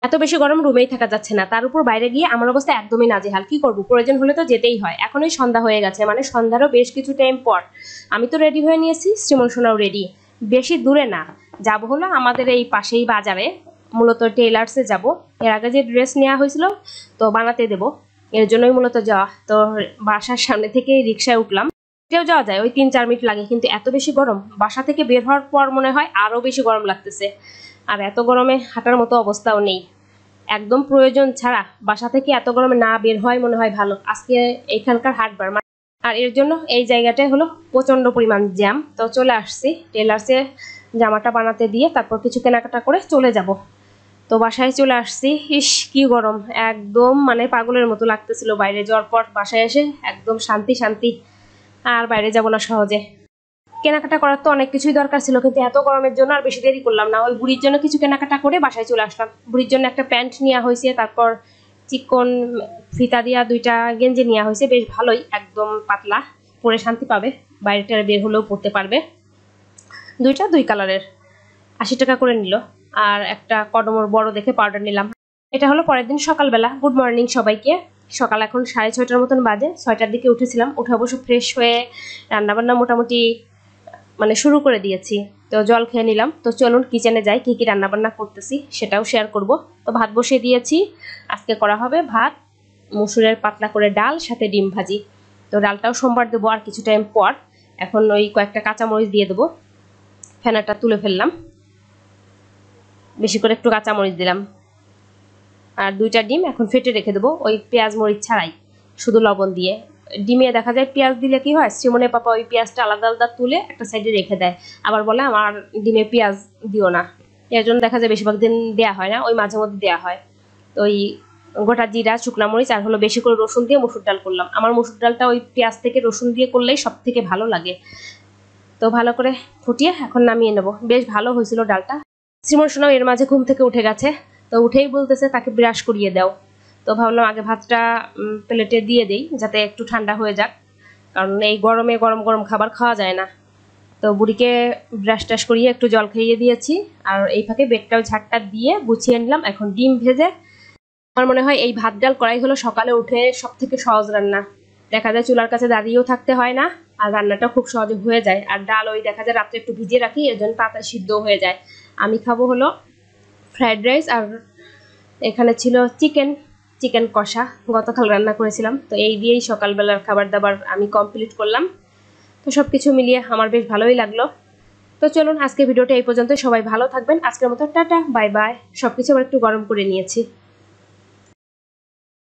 এত বেশি গরম, রুমেই থাকা যাচ্ছে না, তার উপর বাইরে গিয়ে আমার অবস্থা একদমই নাজেহাল। কি করব, প্রয়োজন হলে তো যেতেই হয়। এখনই সন্ধ্যা হয়ে গেছে, মানে সন্ধ্যারও বেশ কিছু টাইম পর। আমি তো রেডি হয়ে নিয়েছি, শ্রীমন সোনাও রেডি। বেশি দূরে না, যাব হলো আমাদের এই পাশেই বাজারে, মূলত টেইলার্সে যাব। এর আগে যে ড্রেস নেওয়া হয়েছিল তো বানাতে দেব, এর জন্যই মূলত যাওয়া। তো বাসার সামনে থেকে রিক্সায় উঠলাম। এটাও যাওয়া যায়, ওই 3-4 মিনিট লাগে, কিন্তু এত বেশি গরম, বাসা থেকে বের হওয়ার পর মনে হয় আরো বেশি গরম লাগতেছে। আর এত গরমে হাঁটার মতো অবস্থাও নেই, একদম প্রয়োজন ছাড়া বাসা থেকে এত গরমে না বের হয় মনে হয় ভালো। আজকে এইখানকার হাটবার, আর এর জন্য এই জায়গাটায় হলো প্রচন্ড পরিমাণ জ্যাম। তো চলে আসছি টেলার্সে, জামাটা বানাতে দিয়ে তারপর কিছু কেনাকাটা করে চলে যাব। তো বাসায় চলে আসছি। ইস কি গরম, একদম মানে পাগলের মতো লাগতেছিল বাইরে যাওয়ার পর। বাসায় এসে একদম শান্তি শান্তি, আর বাইরে যাব না সহজে। কেনাকাটা করার তো অনেক কিছুই দরকার ছিল, কিন্তু এত গরমের জন্য আর বেশি দেরি করলাম না। ওই বুড়ির জন্য কিছু কেনাকাটা করে বাসায় চলে আসলাম। বুড়ির জন্য একটা প্যান্ট নেওয়া হয়েছে, তারপর চিকন ফিতা দিয়া 2টা গেঞ্জি নেওয়া হয়েছে, বেশ ভালোই, একদম পাতলা, পরে শান্তি পাবে, বাইরেটা বের হলেও পরতে পারবে। 2টা 2 কালারের, 80 টাকা করে নিল। আর একটা কডমর বড় দেখে পাউডার নিলাম। এটা হলো পরের দিন সকালবেলা। গুড মর্নিং সবাইকে। সকাল এখন 6:30টার মতন বাজে। 6টার দিকে উঠেছিলাম, উঠে অবশ্য ফ্রেশ হয়ে রান্নাবান্না মোটামুটি মানে শুরু করে দিয়েছি। তো জল খেয়ে নিলাম। তো চলুন কিচেনে যাই, কি কি রান্নাবান্না করতেছি সেটাও শেয়ার করব। তো ভাত বসিয়ে দিয়েছি, আজকে করা হবে ভাত, মসুরের পাতলা করে ডাল, সাথে ডিম ভাজি। তো ডালটাও সোমবার দেবো আর কিছু টাইম পর। এখন ওই কয়েকটা কাঁচামরিচ দিয়ে দেবো। ফেনাটা তুলে ফেললাম, বেশি করে একটু কাঁচামরিচ দিলাম। আর 2টা ডিম এখন ফেটে রেখে দেবো, ওই পেঁয়াজ মরিচ ছাড়াই, শুধু লবণ দিয়ে। ডিমে দেখা যায় পেঁয়াজ দিলে কি হয়, শ্রীমনের পাপা ওই পেঁয়াজটা আলাদা আলাদা তুলে একটা সাইডে রেখে দেয়, আবার বলে আমার ডিমে পেঁয়াজ দিও না। এর জন্য দেখা যায় বেশিরভাগ দিন দেওয়া হয় না, ওই মাঝে মধ্যে দেওয়া হয়। তো ওই গোটা জিরা, শুকনা মরিচ আর হলো বেশি করে রসুন দিয়ে মসুর ডাল করলাম। আমার মসুর ডালটা ওই পেঁয়াজ থেকে রসুন দিয়ে করলেই সব থেকে ভালো লাগে। তো ভালো করে ফুটিয়ে এখন নামিয়ে নেব। বেশ ভালো হয়েছিল ডালটা। শ্রীমন সোনাও এর মাঝে ঘুম থেকে উঠে গেছে, তো উঠেই বলতেছে তাকে ব্রাশ করিয়ে দাও। তো ভাবলাম আগে ভাতটা প্লেটে দিয়ে দেই, যাতে একটু ঠান্ডা হয়ে যাক, কারণ এই গরমে গরম গরম খাবার খাওয়া যায় না। তো বুড়িকে ব্রাশ টাশ করিয়ে একটু জল খাইয়ে দিয়েছি, আর এই ফাঁকে বেডটাও ঝাড়টা দিয়ে গুছিয়ে নিলাম। এখন ডিম ভেজে, আমার মনে হয় এই ভাত ডাল করাই হলো সকালে উঠে সব থেকে সহজ রান্না। দেখা যায় চুলার কাছে দাঁড়িয়েও থাকতে হয় না, আর রান্নাটা খুব সহজে হয়ে যায়। আর ডাল ওই দেখা যায় রাত্রে একটু ভিজিয়ে রাখি, এর জন্য তাড়াতাড়ি সিদ্ধ হয়ে যায়। আমি খাবো হলো ফ্রাইড রাইস, আর এখানে ছিল চিকেন কষা, গতকাল রান্না করেছিলাম। তো এই দিয়েই সকালবেলার খাবার দাবার আমি কমপ্লিট করলাম। তো সব কিছু মিলিয়ে আমার বেশ ভালোই লাগলো। তো চলুন আজকে ভিডিওটা এই পর্যন্ত। সবাই ভালো থাকবেন। আজকের মতো টাটা, বাই বাই। সব কিছু আবার একটু গরম করে নিয়েছি।